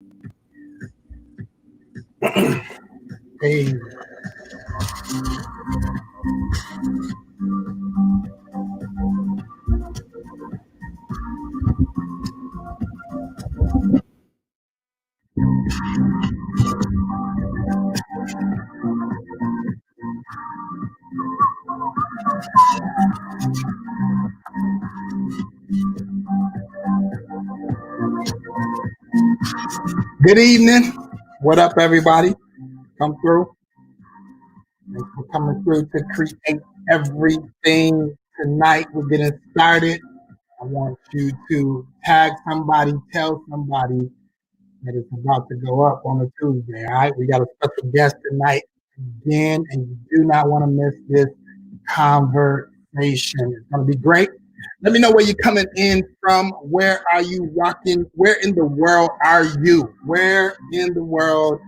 Hey, good evening. What up, everybody? Come through. Thanks for coming through to create everything tonight. We're getting started. I want you to tag somebody, tell somebody that it's about to go up on a Tuesday. All right, we got a special guest tonight again, and you do not want to miss this conversation. It's going to be great. Let me know where you're coming in from. Where are you rocking? Where in the world are you? Where in the world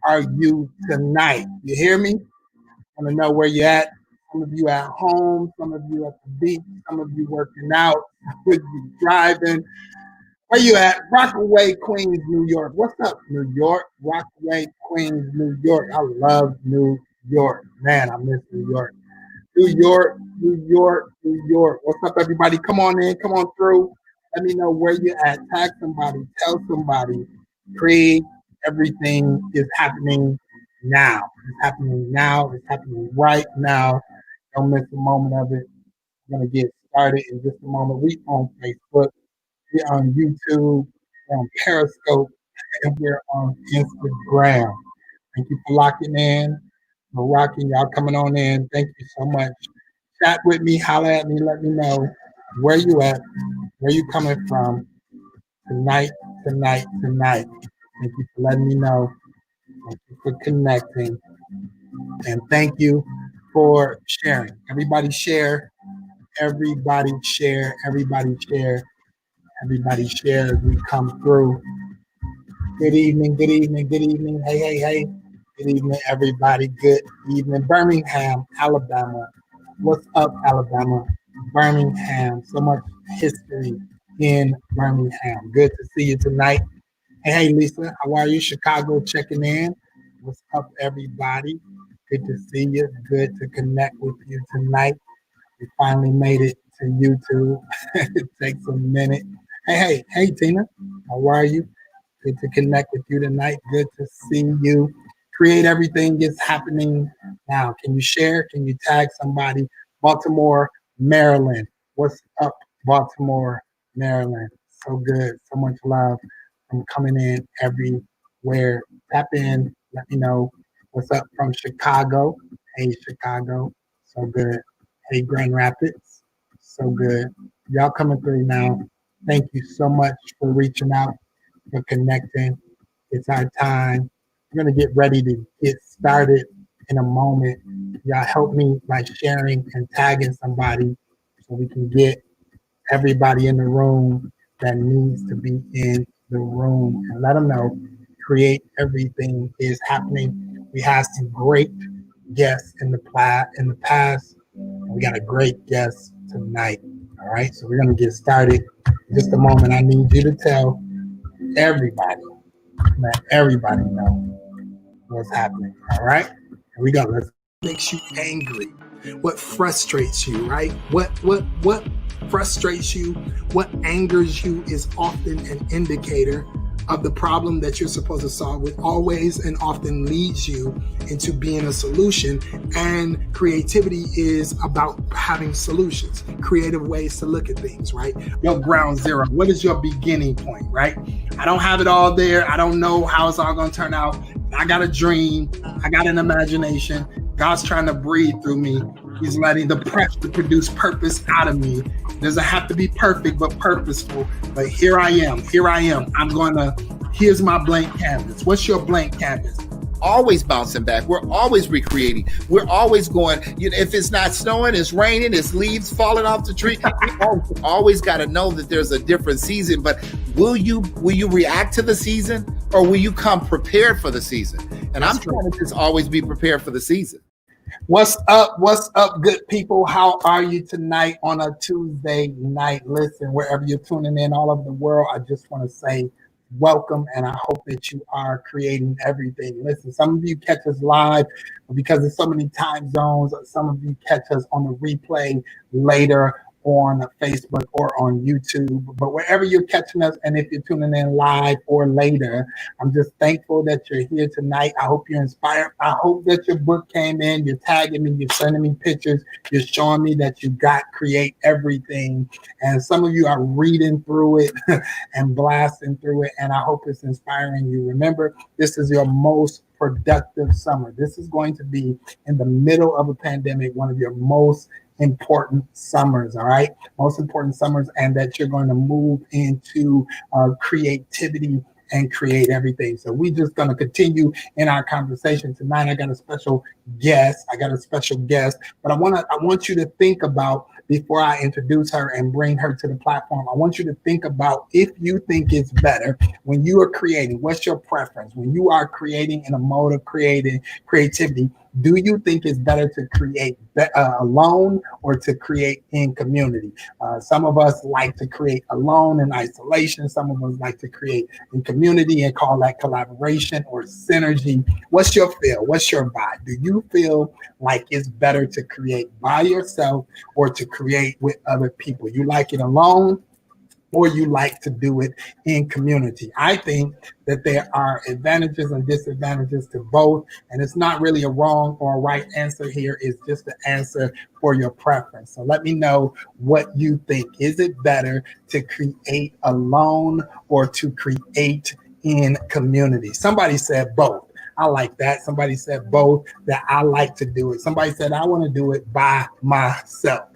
are you tonight? You hear me? I want to know where you're at. Some of you at home, some of you at the beach, some of you working out, some of you driving. Where you at? Rockaway, Queens, New York. What's up, New York? Rockaway, Queens, New York. I love New York. Man, I miss New York. New York, New York, New York. What's up, everybody? Come on in, come on through. Let me know where you're at. Tag somebody, tell somebody. Create everything is happening now. It's happening now. It's happening right now. Don't miss a moment of it. We're gonna get started in just a moment. We on Facebook, we're on YouTube, we're on Periscope, and we're on Instagram. Thank you for locking in, for rocking. Y'all coming on in. Thank you so much. Chat with me, holler at me, let me know where you at, where you coming from tonight, tonight, tonight. Thank you for letting me know. Thank you for connecting. And thank you for sharing. Everybody share. Everybody share. Everybody share. Everybody share as we come through. Good evening, good evening, good evening. Hey, hey, hey. Good evening, everybody. Good evening. Birmingham, Alabama. What's up, Alabama? Birmingham. So much history in Birmingham. Good to see you tonight. Hey, Lisa, how are you? Chicago checking in. What's up, everybody? Good to see you. Good to connect with you tonight. We finally made it to YouTube. It takes a minute. Hey, Tina, how are you? Good to connect with you tonight. Good to see you. Create everything is happening now. Can you share? Can you tag somebody? Baltimore, Maryland. What's up, Baltimore, Maryland? So good. So much love from coming in everywhere. Tap in. Let me know what's up from Chicago. Hey, Chicago. So good. Hey, Grand Rapids. So good. Y'all coming through now. Thank you so much for reaching out, for connecting. It's our time. We're going to get ready to get started in a moment. Y'all help me by sharing and tagging somebody so we can get everybody in the room that needs to be in the room and let them know. Create everything is happening. We have some great guests in the past. And we got a great guest tonight. All right, so we're going to get started. In just a moment, I need you to tell everybody, let everybody know what's happening. All right, here we go. Let's makes you angry. What frustrates you, right? What frustrates you? What angers you is often an indicator of the problem that you're supposed to solve. It always and often leads you into being a solution. And creativity is about having solutions, creative ways to look at things, right? Your ground zero. What is your beginning point, right? I don't have it all there. I don't know how it's all going to turn out. I got a dream. I got an imagination. God's trying to breathe through me. He's letting the press to produce purpose out of me. It doesn't have to be perfect, but purposeful. But here I am. Here I am. Here's my blank canvas. What's your blank canvas? Always bouncing back. We're always recreating. We're always going, if it's not snowing, it's raining, it's leaves falling off the tree. We always got to know that there's a different season. But will you react to the season, or will you come prepared for the season? And I'm trying to just always be prepared for the season. What's up? What's up, good people? How are you tonight on a Tuesday night? Listen, wherever you're tuning in all over the world, I just want to say welcome, and I hope that you are creating everything. Listen, some of you catch us live because there's so many time zones. Some of you catch us on the replay later on Facebook or on YouTube, but wherever you're catching us, and if you're tuning in live or later, I'm just thankful that you're here tonight. I hope you're inspired. I hope that your book came in. You're tagging me. You're sending me pictures. You're showing me that you got Create Everything. And some of you are reading through it and blasting through it. And I hope it's inspiring you. Remember, this is your most productive summer. This is going to be in the middle of a pandemic, one of your most important summers, all right? Most important summers, and that you're going to move into creativity and create everything. So we're just going to continue in our conversation tonight. I got a special guest. But I want you to think about, before I introduce her and bring her to the platform, I want you to think about, if you think it's better when you are creating, what's your preference? When you are creating in a mode of creativity, do you think it's better to create alone or to create in community? Some of us like to create alone in isolation. Some of us like to create in community and call that collaboration or synergy. What's your feel? What's your vibe? Do you feel like it's better to create by yourself or to create with other people? You like it alone, or you like to do it in community? I think that there are advantages and disadvantages to both, and it's not really a wrong or a right answer here. It's just the answer for your preference. So let me know what you think. Is it better to create alone or to create in community? Somebody said both. I like that. Somebody said both, that I like to do it. Somebody said I want to do it by myself.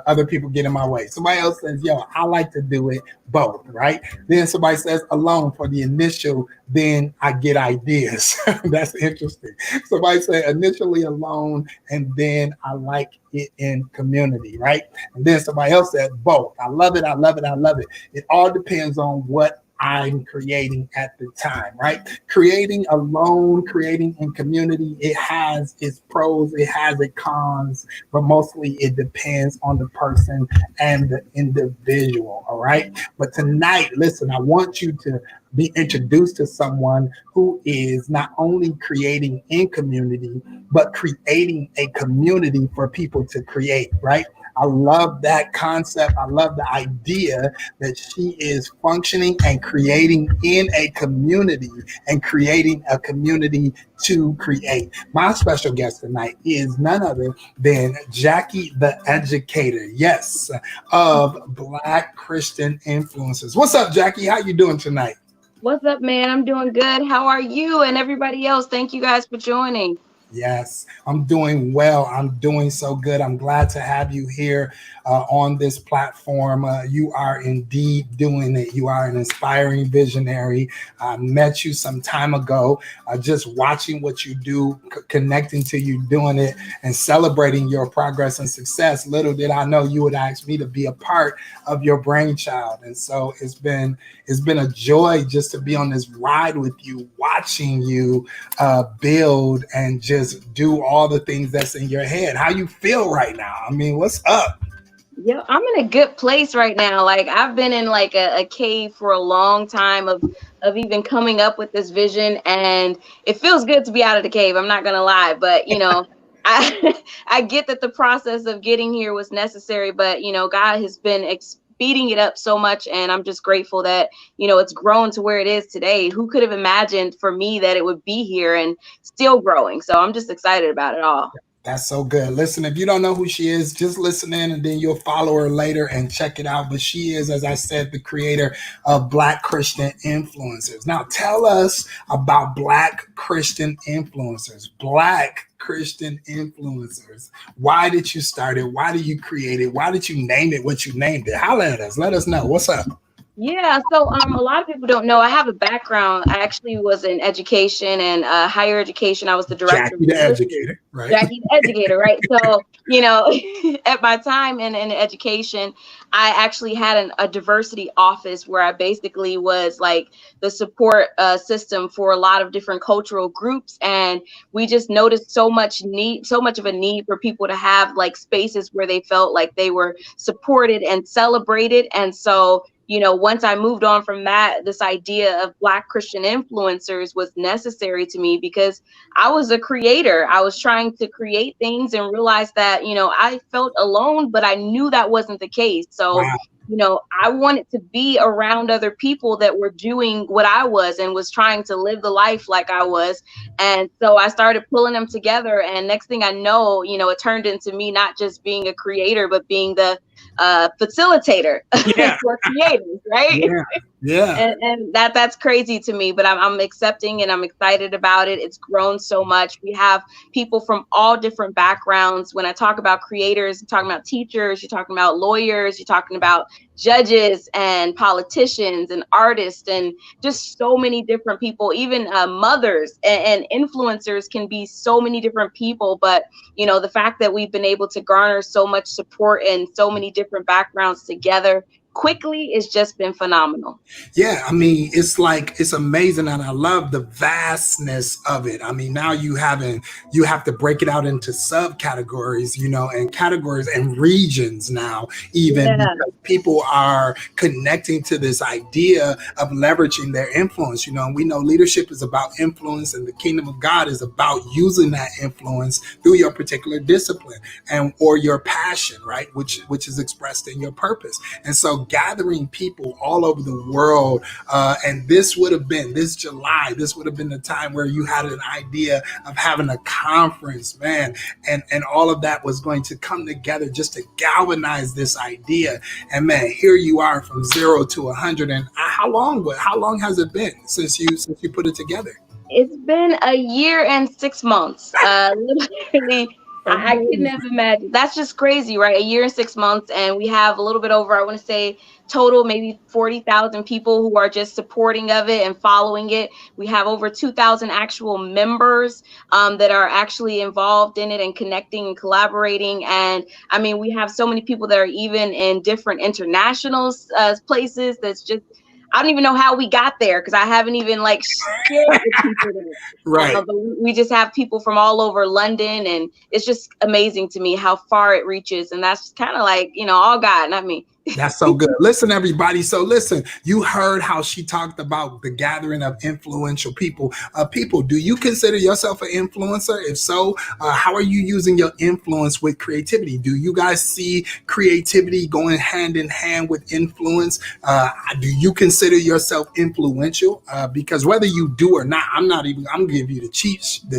Other people get in my way. Somebody else says, yo, I like to do it both, right? Then somebody says alone for the initial, then I get ideas. That's interesting. Somebody said initially alone, and then I like it in community, right? And then somebody else said both. I love it. I love it. I love it. It all depends on what I'm creating at the time, right? Creating alone, creating in community, it has its pros, it has its cons, but mostly it depends on the person and the individual, all right? But tonight, listen, I want you to be introduced to someone who is not only creating in community, but creating a community for people to create, right? I love that concept. I love the idea that she is functioning and creating in a community and creating a community to create. My special guest tonight is none other than Jackie the Educator, yes, of Black Christian Influencers. What's up, Jackie? How you doing tonight? What's up, man? I'm doing good. How are you and everybody else? Thank you guys for joining. Yes, I'm doing well. I'm doing so good. I'm glad to have you here on this platform. You are indeed doing it. You are an inspiring visionary. I met you some time ago, just watching what you do, connecting to you doing it, and celebrating your progress and success. Little did I know you would ask me to be a part of your brainchild. And so it's been a joy just to be on this ride with you, watching you build and just do all the things that's in your head. How you feel right now? I mean, what's up? Yeah, I'm in a good place right now. Like I've been in like a cave for a long time of even coming up with this vision, and it feels good to be out of the cave. I'm not gonna lie, but I I get that the process of getting here was necessary, but God has been speeding it up so much, and I'm just grateful that it's grown to where it is today. Who could have imagined for me that it would be here and still growing? So I'm just excited about it all. That's so good. Listen, if you don't know who she is, just listen in and then you'll follow her later and check it out. But she is, as I said, the creator of Black Christian Influencers. Now, tell us about Black Christian Influencers. Black Christian Influencers. Why did you start it? Why did you create it? Why did you name it what you named it? Holla at us. Let us know. What's up? Yeah, so a lot of people don't know I have a background. I actually was in education and higher education. I was the director of Jackie the literacy. Educator, right? Jackie the Educator, right? So, at my time in education, I actually had a diversity office where I basically was like the support system for a lot of different cultural groups. And we just noticed so much of a need for people to have like spaces where they felt like they were supported and celebrated. And so once I moved on from that, this idea of Black Christian influencers was necessary to me because I was a creator. I was trying to create things and realized that, I felt alone, but I knew that wasn't the case. So, Wow. I wanted to be around other people that were doing what I was and was trying to live the life like I was. And so I started pulling them together. And next thing I know, it turned into me not just being a creator, but being the facilitator Yeah. for creators, right? Yeah. Yeah. And that's crazy to me, but I'm accepting and I'm excited about it. It's grown so much. We have people from all different backgrounds. When I talk about creators, I'm talking about teachers, you're talking about lawyers, you're talking about judges and politicians and artists and just so many different people. Even mothers and influencers can be so many different people. But the fact that we've been able to garner so much support and so many different backgrounds together quickly, it's just been phenomenal. Yeah, I mean, it's amazing, and I love the vastness of it. I mean, now you have to break it out into subcategories, and categories and regions now, even Yeah. because people are connecting to this idea of leveraging their influence. And we know leadership is about influence, and the kingdom of God is about using that influence through your particular discipline and or your passion, right? Which is expressed in your purpose. And so gathering people all over the world. And this July, this would have been the time where you had an idea of having a conference, man. And all of that was going to come together just to galvanize this idea. And man, here you are from 0 to 100. And how long has it been since you put it together? It's been a year and 6 months. Literally, I could Amazing. never imagine. That's just crazy, right? A year and 6 months, and we have a little bit over, I want to say, total maybe 40,000 people who are just supporting of it and following it. We have over 2,000 actual members that are actually involved in it and connecting and collaborating. And I mean, we have so many people that are even in different international places. That's just, I don't even know how we got there because I haven't even like shared with people that. Right. But we just have people from all over London, and it's just amazing to me how far it reaches. And that's kind of like, all God, not me. That's so good. Listen, everybody. So listen, you heard how she talked about the gathering of influential people. People, do you consider yourself an influencer? If so, how are you using your influence with creativity? Do you guys see creativity going hand in hand with influence? Do you consider yourself influential? Because whether you do or not, I'm going to give you the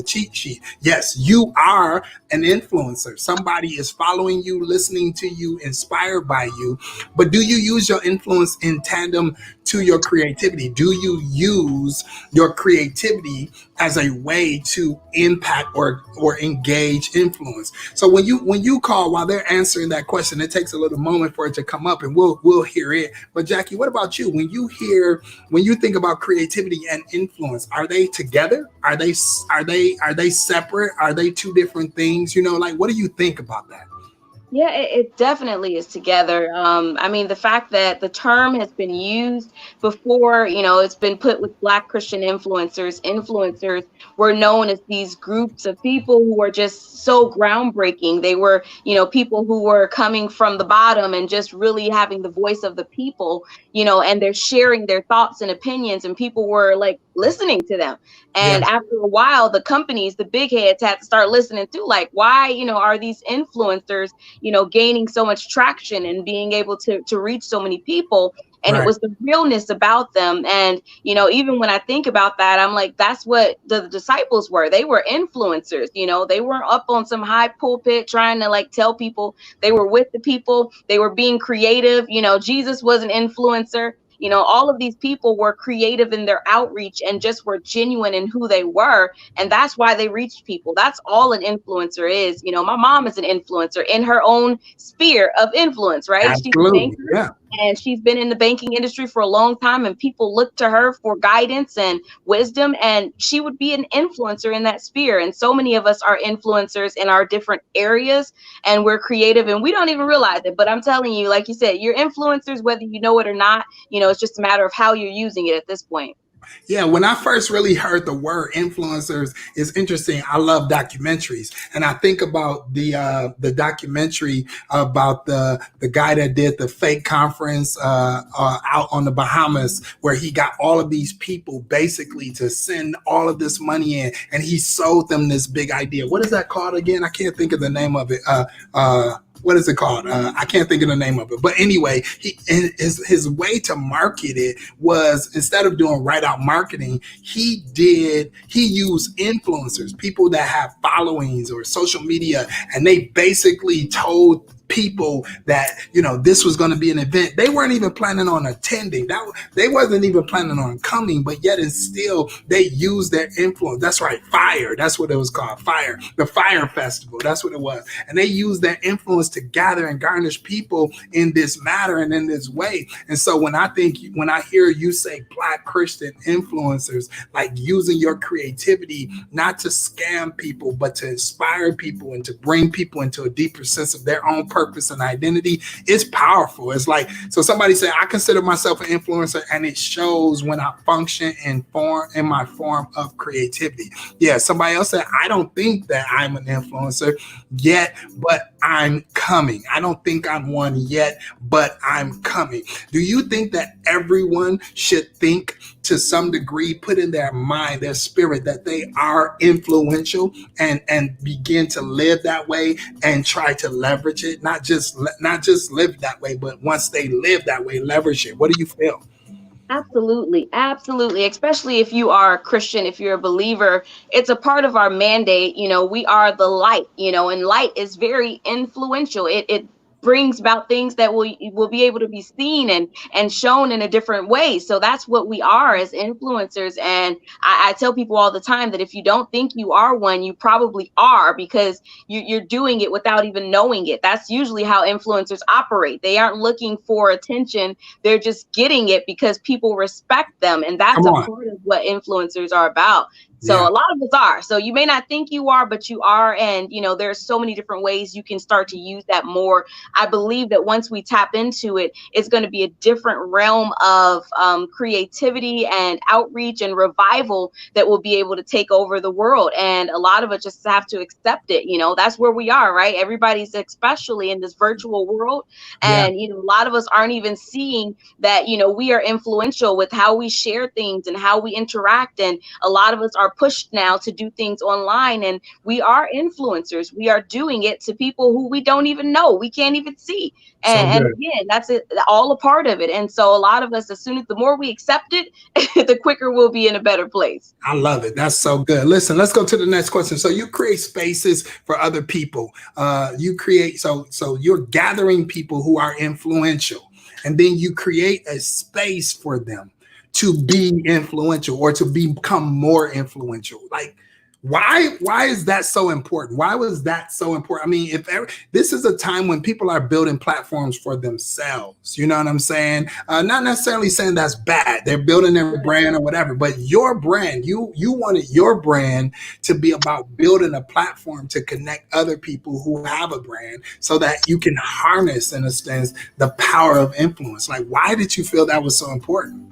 cheat sheet. Yes, you are an influencer. Somebody is following you, listening to you, inspired by you. But do you use your influence in tandem to your creativity? Do you use your creativity as a way to impact or engage influence? So when you call, while they're answering that question, it takes a little moment for it to come up, and we'll hear it. But Jackie, what about you? When you think about creativity and influence, are they together? Are they separate? Are they two different things? Like, what do you think about that? Yeah, it definitely is together. I mean, the fact that the term has been used before, it's been put with Black Christian influencers. Influencers were known as these groups of people who are just so groundbreaking. They were, people who were coming from the bottom and just really having the voice of the people, and they're sharing their thoughts and opinions, and people were like listening to them. Yeah, And after a while, the companies, the big heads had to start listening too, like, why, are these influencers gaining so much traction and being able to reach so many people. And it right. was the realness about them. And, even when I think about that, I'm like, that's what the disciples were. They were influencers, they weren't up on some high pulpit trying to like tell people. They were with the people. They were being creative. Jesus was an influencer. All of these people were creative in their outreach and just were genuine in who they were. And that's why they reached people. That's all an influencer is. My mom is an influencer in her own sphere of influence, right? She's a Absolutely. banker. Yeah. And she's been in the banking industry for a long time, and people look to her for guidance and wisdom, and she would be an influencer in that sphere. And so many of us are influencers in our different areas, and we're creative and we don't even realize it. But I'm telling you, like you said, you're influencers, whether you know it or not. It's just a matter of how you're using it at this point. Yeah, when I first really heard the word influencers, it's interesting. I love documentaries, and I think about the documentary about the guy that did the fake conference out on the Bahamas, where he got all of these people basically to send all of this money in, and he sold them this big idea. What is that called again? I can't think of the name of it. What is it called? I can't think of the name of it. But anyway, his way to market it was, instead of doing right out marketing, he used influencers, people that have followings or social media, and they basically told people that, you know, this was going to be an event they weren't even planning on attending, that they wasn't even planning on coming, but yet and still they used their influence. That's right, fire, that's what it was called, fire, the fire festival, that's what it was. And they used their influence to gather and garnish people in this matter and in this way. And so when I hear you say Black Christian influencers, like using your creativity not to scam people but to inspire people and to bring people into a deeper sense of their own purpose and identity, it's powerful. It's like, so somebody say, I consider myself an influencer, and it shows when I function in my form of creativity. Yeah, somebody else said, I don't think that I'm an influencer yet, but I'm coming. I don't think I'm one yet, but I'm coming. Do you think that everyone should think, to some degree, put in their mind, their spirit, that they are influential, and begin to live that way and try to leverage it? Not just live that way, but once they live that way, leverage it. What do you feel? Absolutely, absolutely. Especially if you are a Christian, if you're a believer, it's a part of our mandate. You know, we are the light, you know, and light is very influential. It brings about things that will be able to be seen and shown in a different way. So that's what we are as influencers. And I tell people all the time that if you don't think you are one, you probably are, because you're doing it without even knowing it. That's usually how influencers operate. They aren't looking for attention. They're just getting it because people respect them. And that's Come a on. part of what influencers are about. So Yeah. a lot of us are. So you may not think you are, but you are. And, you know, there's so many different ways you can start to use that more. I believe that once we tap into it, it's going to be a different realm of creativity and outreach and revival that will be able to take over the world. And a lot of us just have to accept it. You know, that's where we are, right? Everybody's, especially in this virtual world. Yeah. And, you know, a lot of us aren't even seeing that, you know, we are influential with how we share things and how we interact. And a lot of us are pushed now to do things online, and we are influencers. We are doing it to people who we don't even know, we can't even see. So And good. again, that's it, all a part of it. And so a lot of us, as soon as the more we accept it, the quicker we'll be in a better place. I love it. That's so good. Listen, let's go to the next question. So you create spaces for other people. So you're gathering people who are influential, and then you create a space for them to be influential or to become more influential. Like, why is that so important? Why was that so important? I mean, this is a time when people are building platforms for themselves, you know what I'm saying? Not necessarily saying that's bad. They're building their brand or whatever, but your brand, you wanted your brand to be about building a platform to connect other people who have a brand, so that you can harness, in a sense, the power of influence. Like, why did you feel that was so important?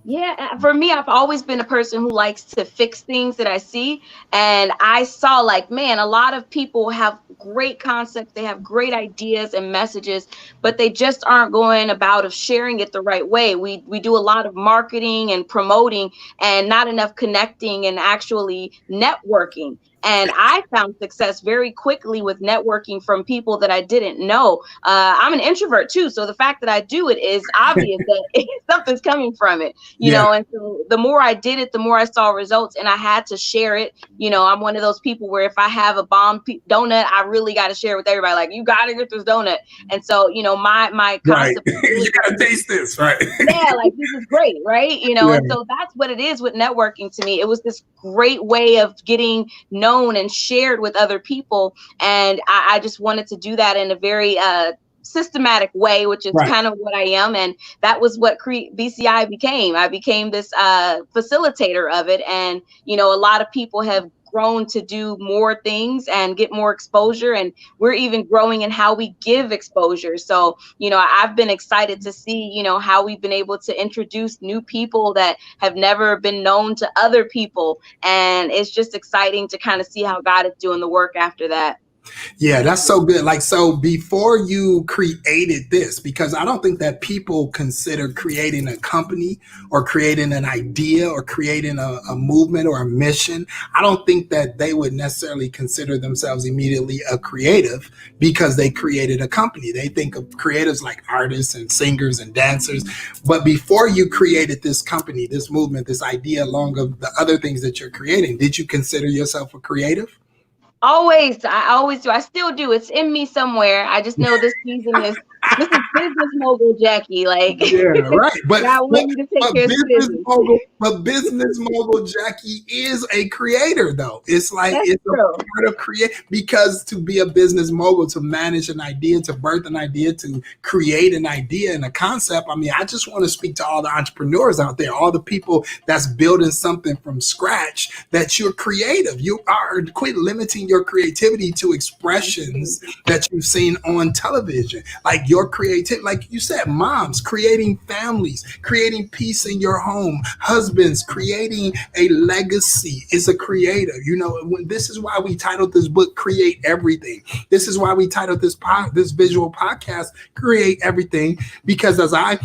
Yeah, for me, I've always been a person who likes to fix things that I see. And I saw, like, man, a lot of people have great concepts, they have great ideas and messages, but they just aren't going about of sharing it the right way. We do a lot of marketing and promoting and not enough connecting and actually networking. And I found success very quickly with networking from people that I didn't know. I'm an introvert too, so the fact that I do it is obvious that something's coming from it, you Yeah. know. And so the more I did it, the more I saw results, and I had to share it. You know, I'm one of those people where if I have a bomb donut, I really got to share it with everybody. Like, you got to get this donut. And so, you know, my Right. concept is You really, gotta taste this, right? yeah, like, this is great, right? You know, Yeah. and so that's what it is with networking to me. It was this great way of getting known and shared with other people. And I just wanted to do that in a very systematic way, which is Right. kind of what I am. And that was what BCI became. I became this facilitator of it. And, you know, a lot of people have grown to do more things and get more exposure, and we're even growing in how we give exposure. So, I've been excited to see, how we've been able to introduce new people that have never been known to other people. And it's just exciting to kind of see how God is doing the work after that. Yeah, that's so good. Like, so before you created this, because I don't think that people consider creating a company or creating an idea or creating a movement or a mission. I don't think that they would necessarily consider themselves immediately a creative because they created a company. They think of creatives like artists and singers and dancers. But before you created this company, this movement, this idea, along of the other things that you're creating, did you consider yourself a creative? Always, I always do. I still do. It's in me somewhere. I just know this is business mogul Jackie. Like Yeah, right. God But wanted me to take care of some business. business mogul Jackie is a creator though. It's like That's it's a true. part of create, because to be a business mogul, to manage an idea, to birth an idea, to create an idea and a concept. I mean, I just want to speak to all the entrepreneurs out there, all the people that's building something from scratch, that you're creative. You are, quit limiting your creativity to expressions that you've seen on television. Like your creativity, like you said, moms creating families, creating peace in your home, husbands creating a legacy is a creator. This is why we titled this book "Create Everything." This is why we titled this visual podcast "Create Everything," because as I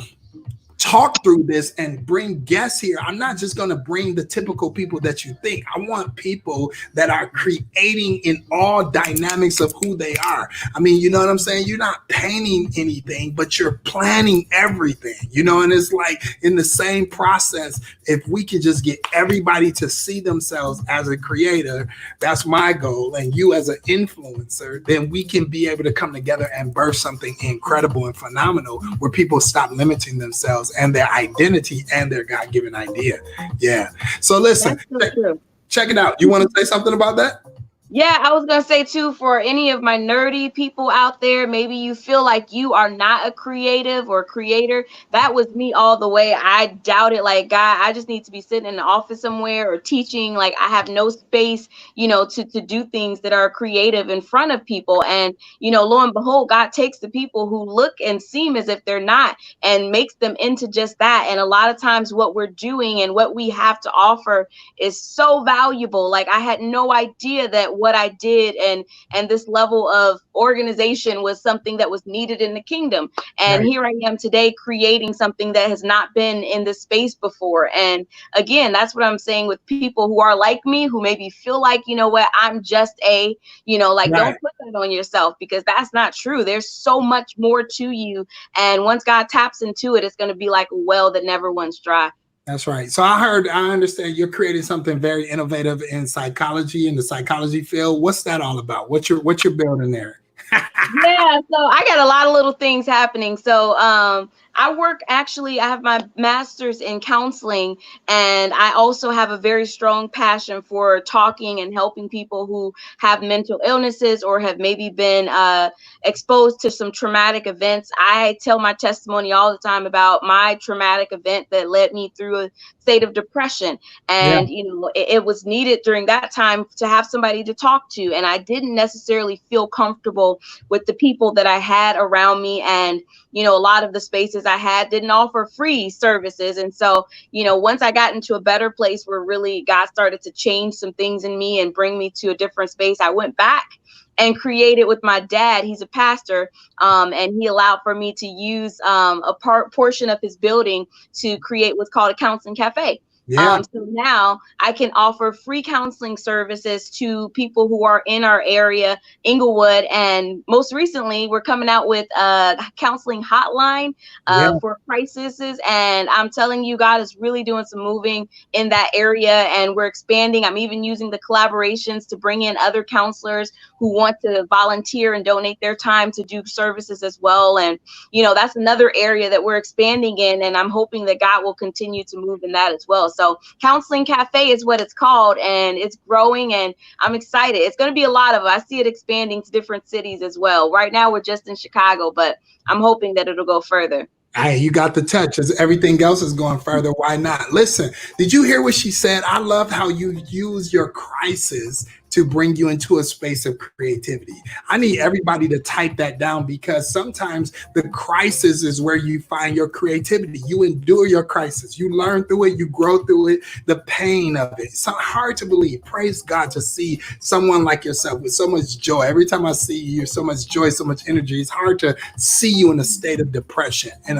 talk through this and bring guests here, I'm not just going to bring the typical people that you think. I want people that are creating in all dynamics of who they are. I mean, you know what I'm saying? You're not painting anything, but you're planning everything, and it's like in the same process, if we could just get everybody to see themselves as a creator, that's my goal, and you as an influencer, then we can be able to come together and birth something incredible and phenomenal where people stop limiting themselves and their identity and their God-given idea. Yeah. So listen, That's so true. check it out. You want to say something about that? Yeah, I was going to say too, for any of my nerdy people out there, maybe you feel like you are not a creative or creator. That was me all the way. I doubted, like, God, I just need to be sitting in the office somewhere or teaching. Like, I have no space, to do things that are creative in front of people. And, lo and behold, God takes the people who look and seem as if they're not and makes them into just that. And a lot of times what we're doing and what we have to offer is so valuable. Like, I had no idea that what I did and this level of organization was something that was needed in the kingdom. And Right. here I am today creating something that has not been in this space before. And again, that's what I'm saying with people who are like me, who maybe feel like, what, I'm just like, Right. don't put that on yourself, because that's not true. There's so much more to you. And once God taps into it, it's going to be like a well that never runs dry. That's right. So I understand you're creating something very innovative in psychology, in the psychology field. What's that all about? What you're building there? Yeah, so I got a lot of little things happening. So I have my master's in counseling, and I also have a very strong passion for talking and helping people who have mental illnesses or have maybe been exposed to some traumatic events. I tell my testimony all the time about my traumatic event that led me through a state of depression. Yeah. And, it was needed during that time to have somebody to talk to. And I didn't necessarily feel comfortable with the people that I had around me. And, a lot of the spaces I had didn't offer free services. And so, once I got into a better place where really God started to change some things in me and bring me to a different space, I went back and created with my dad. He's a pastor, and he allowed for me to use portion of his building to create what's called a counseling cafe. Yeah. So now I can offer free counseling services to people who are in our area, Inglewood. And most recently, we're coming out with a counseling hotline Yeah. for crises. And I'm telling you, God is really doing some moving in that area, and we're expanding. I'm even using the collaborations to bring in other counselors who want to volunteer and donate their time to do services as well. And, that's another area that we're expanding in. And I'm hoping that God will continue to move in that as well. So Counseling Cafe is what it's called, and it's growing, and I'm excited. It's going to be a lot of it. I see it expanding to different cities as well. Right now, we're just in Chicago, but I'm hoping that it'll go further. Hey, you got the touch. As everything else is going further, why not? Listen, did you hear what she said? I love how you use your crisis to bring you into a space of creativity. I need everybody to type that down because sometimes the crisis is where you find your creativity. You endure your crisis, you learn through it, you grow through it, the pain of it. It's so hard to believe. Praise God to see someone like yourself with so much joy. Every time I see you, you're so much joy, so much energy. It's hard to see you in a state of depression, in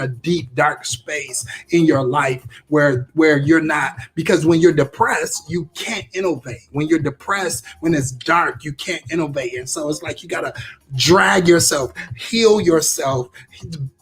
a deep, dark space in your life where you're not, because when you're depressed, you can't innovate. When you're depressed, when it's dark, you can't innovate. And so it's like you gotta drag yourself, heal yourself,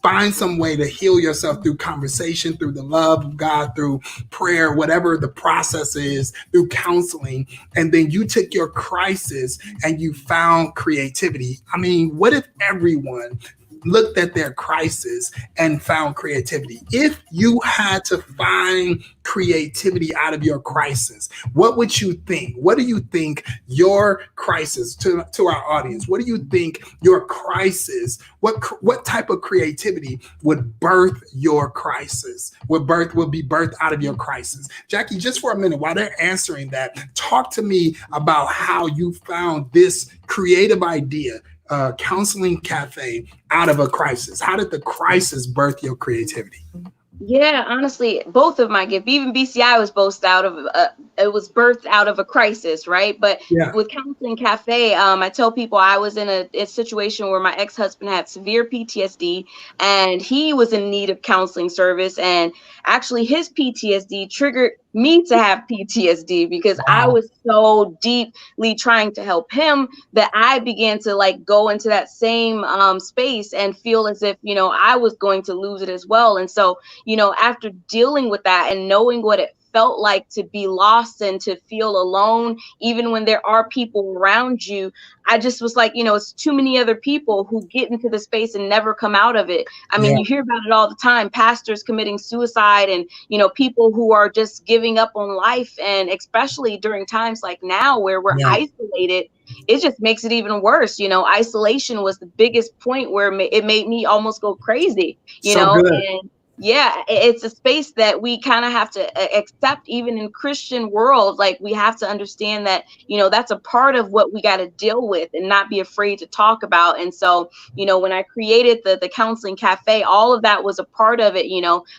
find some way to heal yourself through conversation, through the love of God, through prayer, whatever the process is, through counseling. And then you took your crisis and you found creativity. I mean, what if everyone looked at their crisis and found creativity? If you had to find creativity out of your crisis, what would you think? What do you think your crisis, to our audience, what do you think your crisis, what type of creativity would birth your crisis, would be birthed out of your crisis? Jackie, just for a minute, while they're answering that, talk to me about how you found this creative idea, counseling cafe, out of a crisis. How did the crisis birth your creativity? Yeah, honestly, both of my gifts, even BCI was it was birthed out of a crisis, right? But Yeah. with Counseling Cafe, I tell people I was in a situation where my ex-husband had severe PTSD and he was in need of counseling service. And actually his PTSD triggered me to have PTSD because I Wow. was so deeply trying to help him that I began to like go into that same space and feel as if, I was going to lose it as well. And so, after dealing with that and knowing what it felt like to be lost and to feel alone, even when there are people around you, I just was like, it's too many other people who get into the space and never come out of it. I mean, Yeah. you hear about it all the time, pastors committing suicide and, people who are just giving up on life. And especially during times like now where we're Yeah. isolated, it just makes it even worse. Isolation was the biggest point where it made me almost go crazy, So good. and yeah, it's a space that we kind of have to accept, even in Christian world. Like we have to understand that, that's a part of what we got to deal with and not be afraid to talk about. And so, when I created the counseling cafe, all of that was a part of it.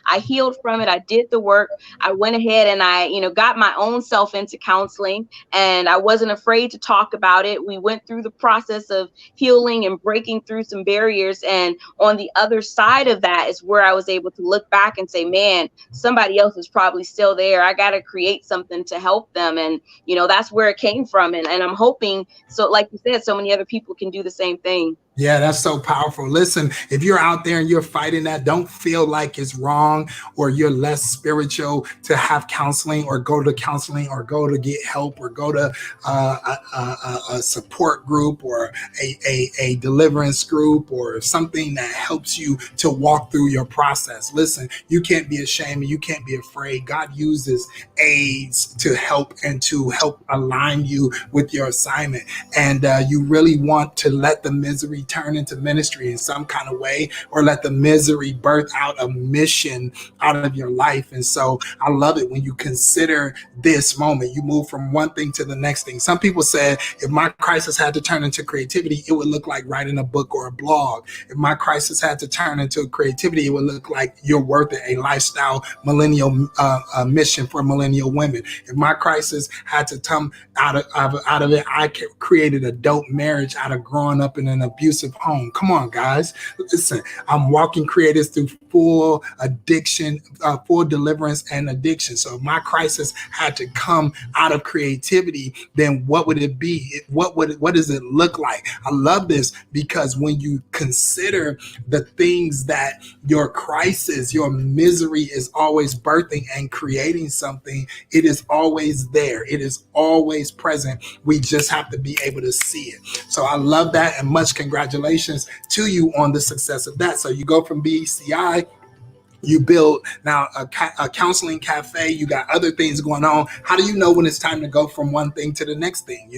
I healed from it. I did the work. I went ahead and I, got my own self into counseling, and I wasn't afraid to talk about it. We went through the process of healing and breaking through some barriers. And on the other side of that is where I was able to look back and say, man, somebody else is probably still there. I got to create something to help them. And, that's where it came from. And I'm hoping, so like you said, so many other people can do the same thing. Yeah, that's so powerful. Listen, if you're out there and you're fighting that, don't feel like it's wrong or you're less spiritual to have counseling or go to counseling or go to get help or go to a support group or a deliverance group or something that helps you to walk through your process. Listen, you can't be ashamed and you can't be afraid. God uses aids to help and to help align you with your assignment. And you really want to let the misery turn into ministry in some kind of way, or let the misery birth out a mission out of your life. And so I love it when you consider this moment, you move from one thing to the next thing. Some people said, if my crisis had to turn into creativity, it would look like writing a book or a blog. If my crisis had to turn into creativity, it would look like You're Worth It, a lifestyle millennial mission for millennial women. If my crisis had to come out of it, I created a dope marriage out of growing up in an abusive home. Come on, guys. Listen, I'm walking creators through full addiction, full deliverance and addiction. So if my crisis had to come out of creativity, then what would it be? What does it look like? I love this because when you consider the things that your crisis, your misery is always birthing and creating something, it is always there. It is always present. We just have to be able to see it. So I love that, and much congratulations to you on the success of that. So you go from BCI You build now a counseling cafe. You got other things going on. How do you know when it's time to go from one thing to the next thing,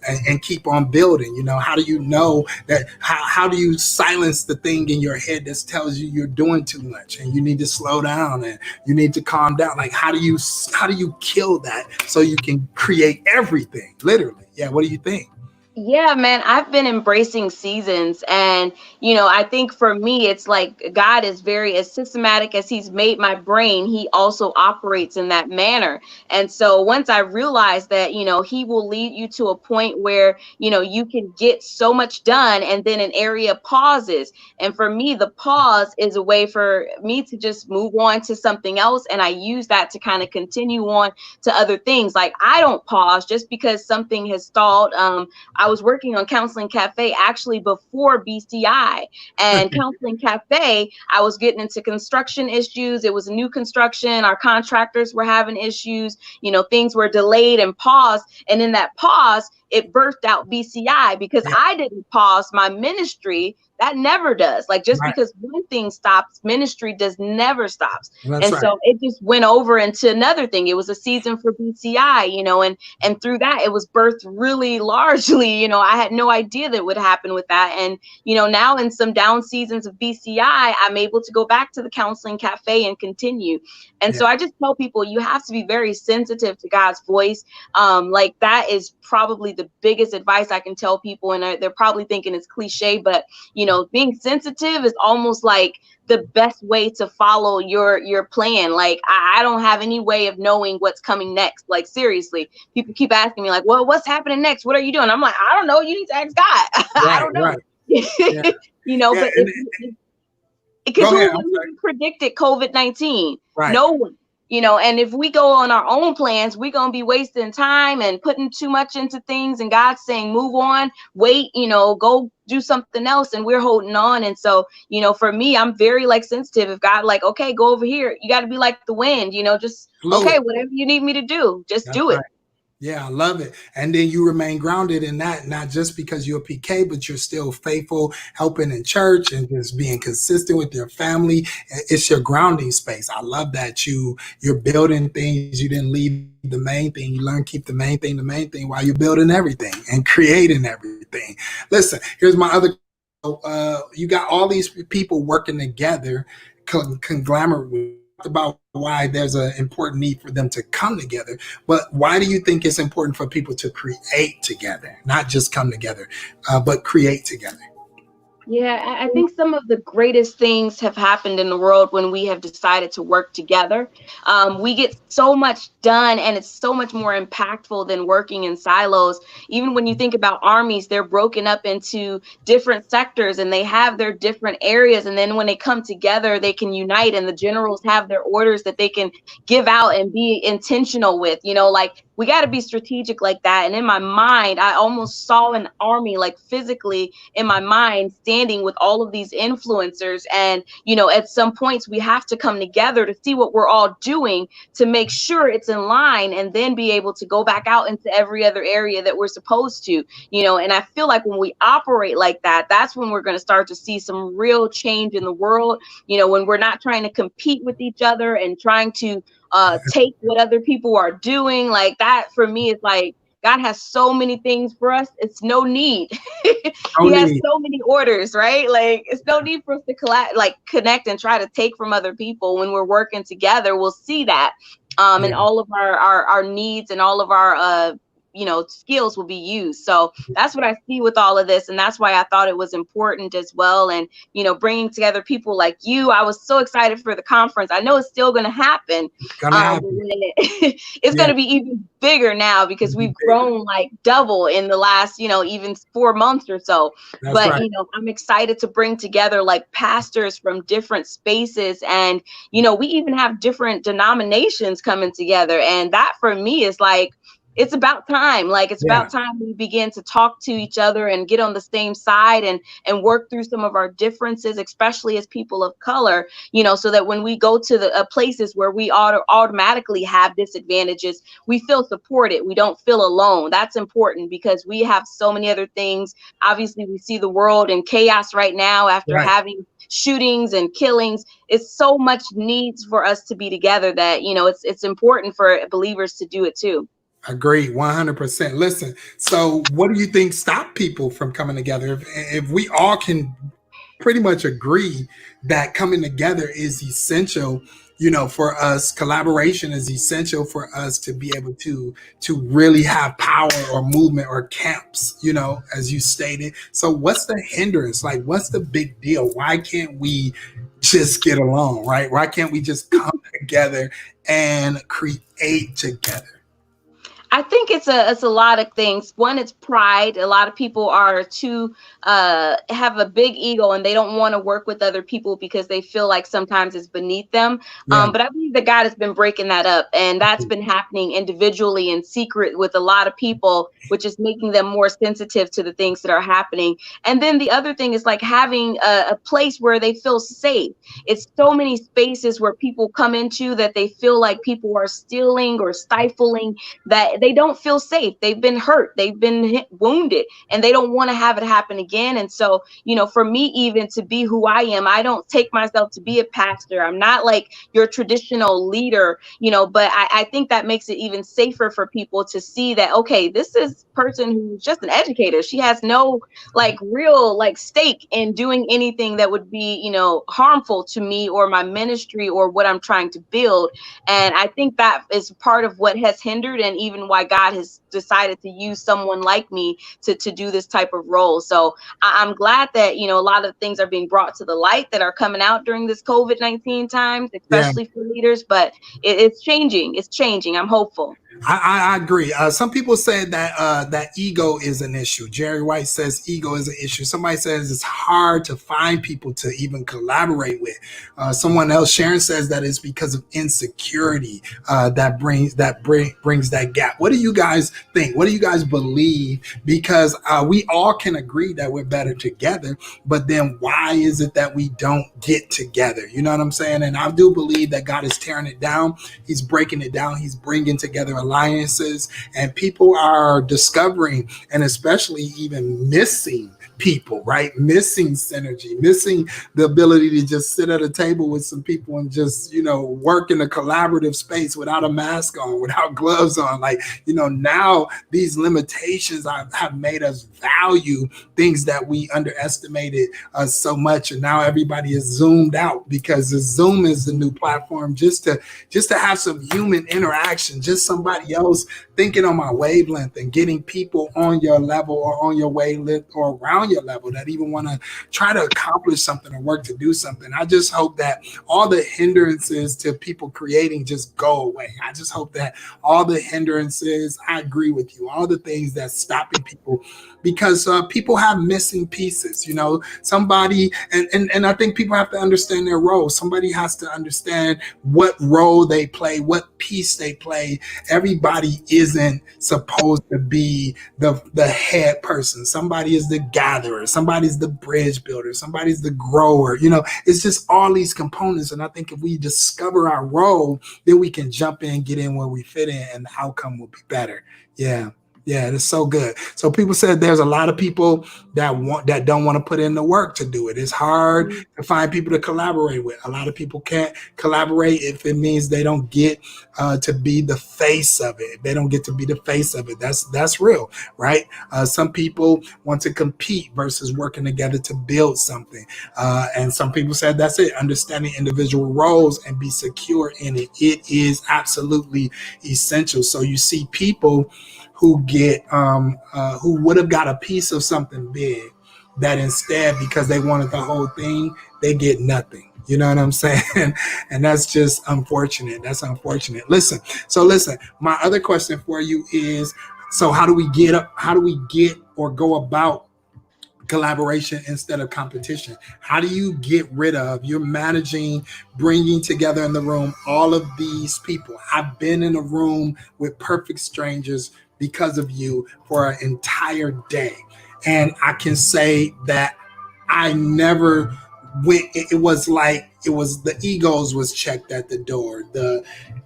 and keep on building? How do you know that? How do you silence the thing in your head that tells you you're doing too much and you need to slow down and you need to calm down? Like, how do you kill that so you can create everything? Literally. Yeah. What do you think? Yeah, man, I've been embracing seasons. And, I think for me, it's like God is very, as systematic as he's made my brain, he also operates in that manner. And so once I realized that, he will lead you to a point where, you can get so much done and then an area pauses. And for me, the pause is a way for me to just move on to something else. And I use that to kind of continue on to other things. Like, I don't pause just because something has stalled. I was working on Counseling Cafe actually before BCI, and Counseling Cafe, I was getting into construction issues. It was new construction. Our contractors were having issues. Things were delayed and paused. And in that pause, it birthed out BCI because I didn't pause my ministry. That never does. Like, just because one thing stops, ministry does never stops. So it just went over into another thing. It was a season for BCI, and through that, it was birthed really largely. I had no idea that would happen with that. And, now in some down seasons of BCI, I'm able to go back to the Counseling Cafe and continue. And so I just tell people, you have to be very sensitive to God's voice. Like, that is probably the biggest advice I can tell people. And they're probably thinking it's cliche, but, being sensitive is almost like the best way to follow your plan. Like, I don't have any way of knowing what's coming next. Like, seriously, people keep asking me like, well, what's happening next? What are you doing? I'm like, I don't know. You need to ask God. I don't know. But because who predicted COVID-19? No one. And if we go on our own plans, we're going to be wasting time and putting too much into things. And God's saying, move on, wait, go do something else. And we're holding on. And so, for me, I'm very sensitive. If God okay, go over here, you got to be like the wind, just, okay, whatever you need me to do, just do it. Yeah, I love it. And then you remain grounded in that, not just because you're a PK, but you're still faithful, helping in church and just being consistent with your family. It's your grounding space. I love that you're building things. You didn't leave the main thing. You learn to keep the main thing while you're building everything and creating everything. Listen, here's my other. You got all these people working together, conglomerate. About why there's an important need for them to come together, but why do you think it's important for people to create together, not just come together, but create together? Yeah, I think some of the greatest things have happened in the world when we have decided to work together. We get so much done, and it's so much more impactful than working in silos. Even when you think about armies, they're broken up into different sectors and they have their different areas. And then when they come together, they can unite, and the generals have their orders that they can give out and be intentional with, we got to be strategic like that. And in my mind, I almost saw an army, physically in my mind, standing with all of these influencers. And, at some points we have to come together to see what we're all doing to make sure it's in line, and then be able to go back out into every other area that we're supposed to, and I feel like when we operate like that, that's when we're going to start to see some real change in the world, when we're not trying to compete with each other and trying to take what other people are doing. Like, that for me is like, God has so many things for us. It's no need. He has so many orders, right? Like, it's no need for us to connect and try to take from other people. When we're working together, we'll see that. And all of our needs and all of our skills will be used. So that's what I see with all of this. And that's why I thought it was important as well. And, bringing together people like you, I was so excited for the conference. I know it's still going to happen. It's going to be even bigger now because we've grown double in the last, even 4 months or so. But I'm excited to bring together pastors from different spaces. And, we even have different denominations coming together. And that for me is it's about time. Like, it's Yeah, about time we begin to talk to each other and get on the same side and work through some of our differences, especially as people of color, so that when we go to the places where we automatically have disadvantages, we feel supported. We don't feel alone. That's important because we have so many other things. Obviously, we see the world in chaos right now after right. having shootings and killings. It's so much needs for us to be together that, it's important for believers to do it too. Agreed, 100%. Listen, so what do you think stop people from coming together? If we all can pretty much agree that coming together is essential, for us, collaboration is essential for us to be able to really have power or movement or camps, as you stated. So what's the hindrance? Like, what's the big deal? Why can't we just get along, right? Why can't we just come together and create together? I think it's a lot of things. One, it's pride. A lot of people are too have a big ego and they don't want to work with other people because they feel like sometimes it's beneath them. Yeah. But I believe that God has been breaking that up, and that's been happening individually in secret with a lot of people, which is making them more sensitive to the things that are happening. And then the other thing is like having a place where they feel safe. It's so many spaces where people come into that they feel like people are stealing or stifling, that they don't feel safe. They've been hurt, they've been wounded, and they don't want to have it happen again. And so, for me, even to be who I am, I don't take myself to be a pastor. I'm not like your traditional leader, but I think that makes it even safer for people to see that, okay, this is person who's just an educator. She has no like real like stake in doing anything that would be, harmful to me or my ministry or what I'm trying to build. And I think that is part of what has hindered, and even why God has decided to use someone like me to do this type of role. So I'm glad that, a lot of things are being brought to the light that are coming out during this COVID-19 times, Yeah. especially for leaders. But it's changing. It's changing. I'm hopeful. I agree. Some people say that ego is an issue. Jerry White says ego is an issue. Somebody says it's hard to find people to even collaborate with. Someone else, Sharon, says that it's because of insecurity that brings that gap. What do you guys think? What do you guys believe? Because we all can agree that we're better together, but then why is it that we don't get together? You know what I'm saying? And I do believe that God is tearing it down. He's breaking it down. He's bringing together alliances, and people are discovering and especially even missing people, right? Missing synergy, missing the ability to just sit at a table with some people and just, work in a collaborative space without a mask on, without gloves on. Like, now these limitations have made us value things that we underestimated so much. And now everybody is zoomed out because the Zoom is the new platform just to have some human interaction, just somebody else thinking on my wavelength and getting people on your level or on your wavelength or around your level that even want to try to accomplish something or work to do something. I just hope that all the hindrances to people creating just go away. I just hope that all the hindrances, I agree with you, all the things that's stopping people, because people have missing pieces, somebody, and I think people have to understand their role. Somebody has to understand what role they play, what piece they play. Everybody isn't supposed to be the head person. Somebody is the gatherer, somebody's the bridge builder, somebody's the grower. It's just all these components. And I think if we discover our role, then we can jump in, get in where we fit in, and the outcome will be better. Yeah, it's so good. So people said there's a lot of people that don't want to put in the work to do it. It's hard to find people to collaborate with. A lot of people can't collaborate if it means they don't get to be the face of it. They don't get to be the face of it. That's real, right? Some people want to compete versus working together to build something. And some people said that's it. Understanding individual roles and be secure in it. It is absolutely essential. So you see people who get who would have got a piece of something big that instead, because they wanted the whole thing, they get nothing. You know what I'm saying? And that's just unfortunate. That's unfortunate. Listen, my other question for you is, so how do we get or go about collaboration instead of competition? How do you get rid of, you're managing, bringing together in the room all of these people? I've been in a room with perfect strangers because of you for an entire day. And I can say that I never went, it was like, it was the egos was checked at the door.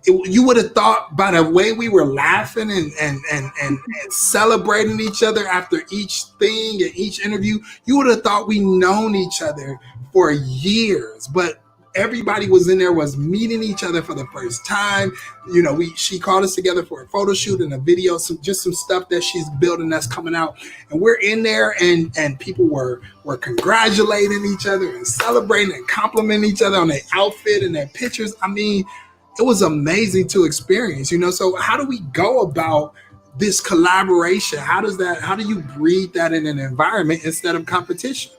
You would have thought by the way we were laughing and celebrating each other after each thing and each interview, you would have thought we known each other for years. But everybody was in there, was meeting each other for the first time. You know, she called us together for a photo shoot and a video, some stuff that she's building that's coming out, and we're in there, and people were congratulating each other and celebrating and complimenting each other on their outfit and their pictures. I mean, it was amazing to experience, you know. So how do we go about this collaboration? How do you breed that in an environment instead of competition?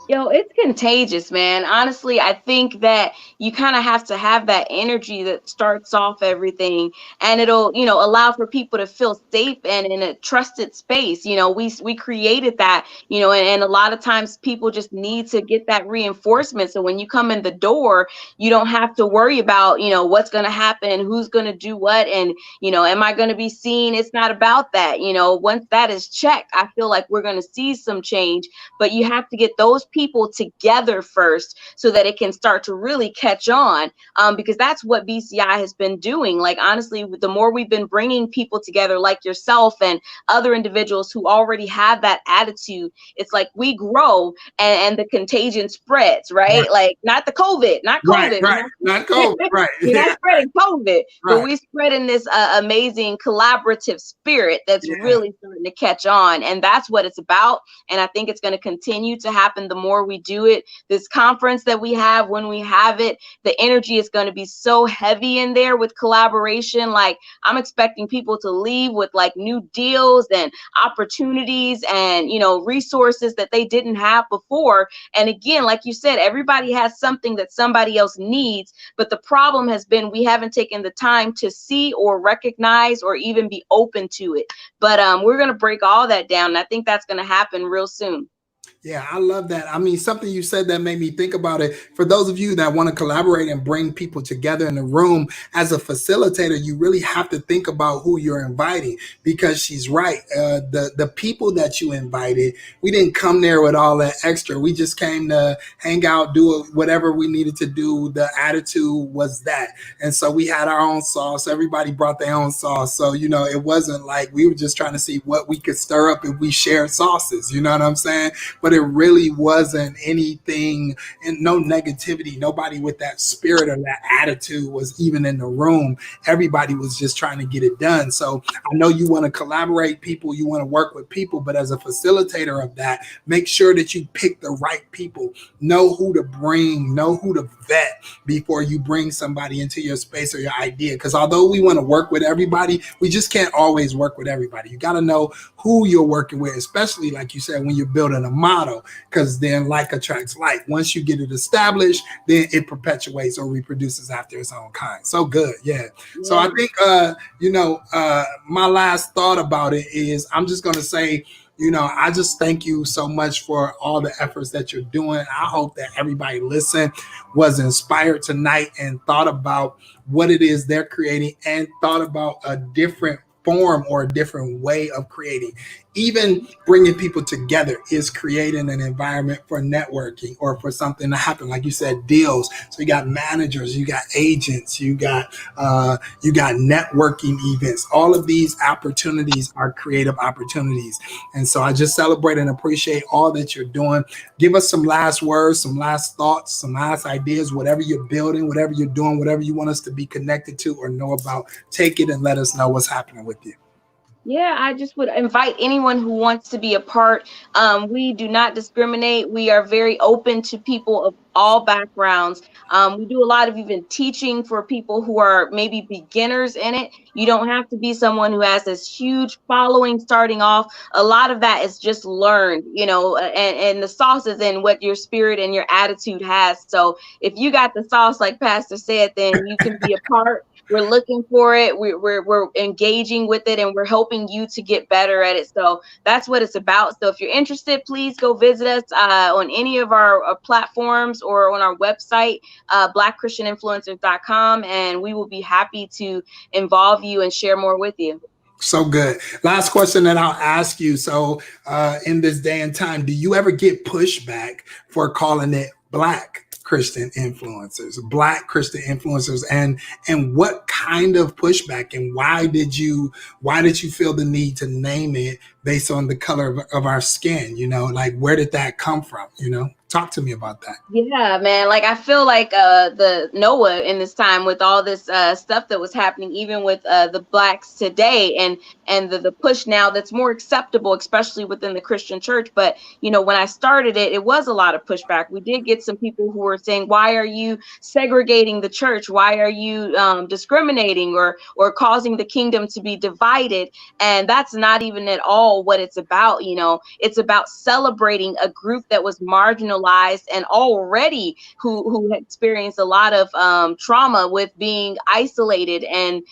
Yo, it's contagious, man. Honestly, I think that you kind of have to have that energy that starts off everything, and it'll, allow for people to feel safe and in a trusted space. We created that, and a lot of times people just need to get that reinforcement. So when you come in the door, you don't have to worry about, what's going to happen, who's going to do what, and, am I going to be seen? It's not about that. Once that is checked, I feel like we're going to see some change, but you have to get those people together first so that it can start to really catch on, because that's what BCI has been doing. Like, honestly, the more we've been bringing people together like yourself and other individuals who already have that attitude, it's like we grow, and the contagion spreads, right? Right, Like, not the COVID, not right, COVID. right. Not COVID, right. We're not Yeah, spreading COVID, but right. we're spreading this amazing collaborative spirit that's Yeah. really starting to catch on. And that's what it's about. And I think it's going to continue to happen the more we do it. This conference that we have, when we have it, the energy is going to be so heavy in there with collaboration. Like, I'm expecting people to leave with like new deals and opportunities and, resources that they didn't have before. And again, like you said, everybody has something that somebody else needs. But the problem has been we haven't taken the time to see or recognize or even be open to it. But we're going to break all that down. And I think that's going to happen real soon. Yeah, I love that. I mean, something you said that made me think about it. For those of you that want to collaborate and bring people together in the room, as a facilitator, you really have to think about who you're inviting, because she's right. The people that you invited, we didn't come there with all that extra. We just came to hang out, do whatever we needed to do. The attitude was that. And so we had our own sauce. Everybody brought their own sauce. So, it wasn't like we were just trying to see what we could stir up if we shared sauces. You know what I'm saying? But it really wasn't anything, and no negativity. Nobody with that spirit or that attitude was even in the room. Everybody was just trying to get it done. So I know you want to collaborate people, you want to work with people, but as a facilitator of that, make sure that you pick the right people. Know who to bring, know who to vet before you bring somebody into your space or your idea. Because although we want to work with everybody, we just can't always work with everybody. You got to know who you're working with, especially like you said, when you're building a model, because then like attracts like. Once you get it established, then it perpetuates or reproduces after its own kind. So good. Yeah. So I think, my last thought about it is, I'm just going to say, I just thank you so much for all the efforts that you're doing. I hope that everybody listened, was inspired tonight, and thought about what it is they're creating, and thought about a different form or a different way of creating. Even bringing people together is creating an environment for networking or for something to happen. Like you said, deals. So you got managers, you got agents, you got networking events. All of these opportunities are creative opportunities. And so I just celebrate and appreciate all that you're doing. Give us some last words, some last thoughts, some last ideas, whatever you're building, whatever you're doing, whatever you want us to be connected to or know about. Take it and let us know what's happening with you. Yeah, I just would invite anyone who wants to be a part. We do not discriminate. We are very open to people of all backgrounds. We do a lot of even teaching for people who are maybe beginners in it. You don't have to be someone who has this huge following starting off. A lot of that is just learned, and the sauce is in what your spirit and your attitude has. So if you got the sauce, like Pastor said, then you can be a part. we're looking for it. We're engaging with it, and we're helping you to get better at it. So that's what it's about. So if you're interested, please go visit us on any of our platforms or on our website, blackchristianinfluencers.com, and we will be happy to involve you and share more with you. So good. Last question that I'll ask you. So in this day and time, do you ever get pushback for calling it Black Christian influencers, Black Christian influencers, and what kind of pushback, and why did you feel the need to name it based on the color of our skin? You know, like, where did that come from? You know, talk to me about that. Yeah, man. Like, I feel like the Noah in this time with all this stuff that was happening, even with the blacks today, and the push now that's more acceptable, especially within the Christian church. But you know, when I started it, it was a lot of pushback. We did get some people who were saying, "Why are you segregating the church? Why are you discriminating or causing the kingdom to be divided?" And that's not even at all what it's about. You know, it's about celebrating a group that was marginalized and already who experienced a lot of trauma with being isolated and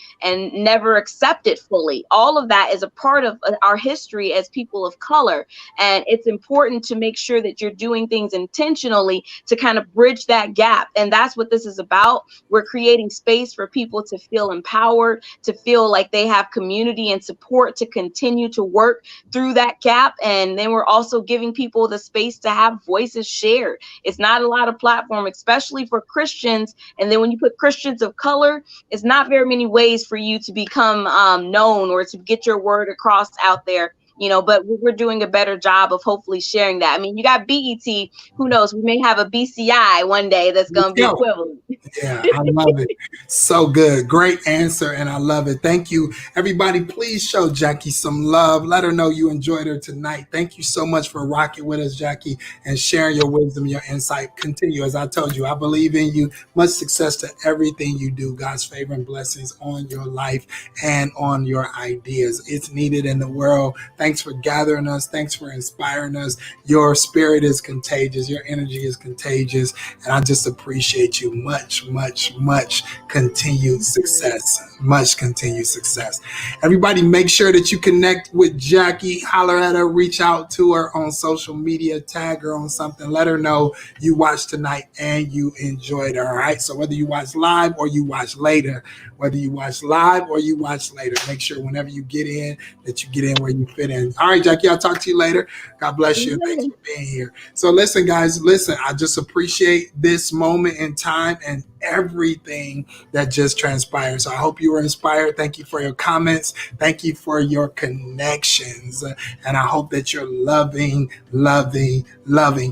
never accepted fully. All of that is a part of our history as people of color, and it's important to make sure that you're doing things intentionally to kind of bridge that gap. And that's what this is about. We're creating space for people to feel empowered, to feel like they have community and support to continue to work through that gap. And then we're also giving people the space to have voices shared. It's not a lot of platform, especially for Christians. And then when you put Christians of color, it's not very many ways for you to become known or to get your word across out there. You know, but we're doing a better job of hopefully sharing that. I mean, you got BET, who knows, we may have a BCI one day that's going to be equivalent. Yeah, I love it. So good. Great answer. And I love it. Thank you. Everybody, please show Jackie some love. Let her know you enjoyed her tonight. Thank you so much for rocking with us, Jackie, and sharing your wisdom, your insight. Continue. As I told you, I believe in you. Much success to everything you do. God's favor and blessings on your life and on your ideas. It's needed in the world. Thanks for gathering us. Thanks for inspiring us. Your spirit is contagious. Your energy is contagious. And I just appreciate you much. Much continued success. Much continued success. Everybody, make sure that you connect with Jackie. Holler at her, reach out to her on social media, tag her on something, let her know you watched tonight and you enjoyed her. All right. So whether you watch live or you watch later, make sure whenever you get in that you get in where you fit in. All right, Jackie, I'll talk to you later. God bless you. Thanks for being here. So listen, guys, I just appreciate this moment in time and everything that just transpired. So I hope you were inspired. Thank you for your comments. Thank you for your connections. And I hope that you're loving,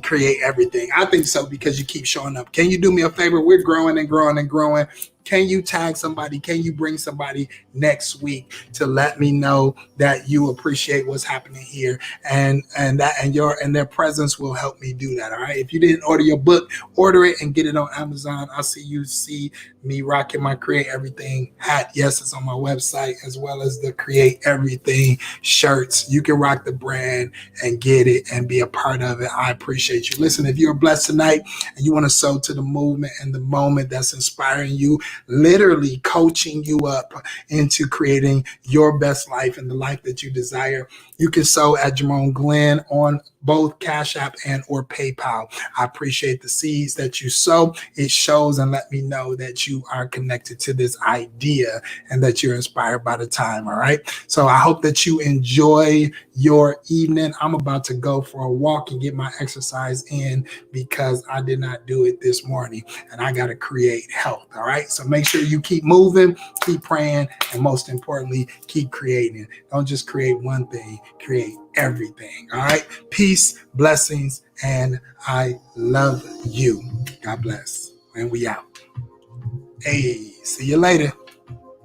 create everything. I think so, because you keep showing up. Can you do me a favor? We're growing and growing and growing. Can you tag somebody? Can you bring somebody next week to let me know that you appreciate what's happening here, and their presence will help me do that. All right. If you didn't order your book, order it and get it on Amazon. I'll see you see me rocking my Create Everything hat. Yes, it's on my website, as well as the Create Everything shirts. You can rock the brand and get it and be a part of it. I appreciate you. Listen, if you're blessed tonight and you want to sow to the movement and the moment that's inspiring you, literally coaching you up into creating your best life and the life that you desire, you can sow at Jerome Glenn on both Cash App and or PayPal. I appreciate the seeds that you sow. It shows and let me know that you are connected to this idea and that you're inspired by the time. All right. So I hope that you enjoy your evening. I'm about to go for a walk and get my exercise in because I did not do it this morning, and I got to create health. All right. So make sure you keep moving, keep praying, and most importantly, keep creating. Don't just create one thing, create everything. All right. Peace, blessings, and I love you. God bless. And we out. Hey, see you later.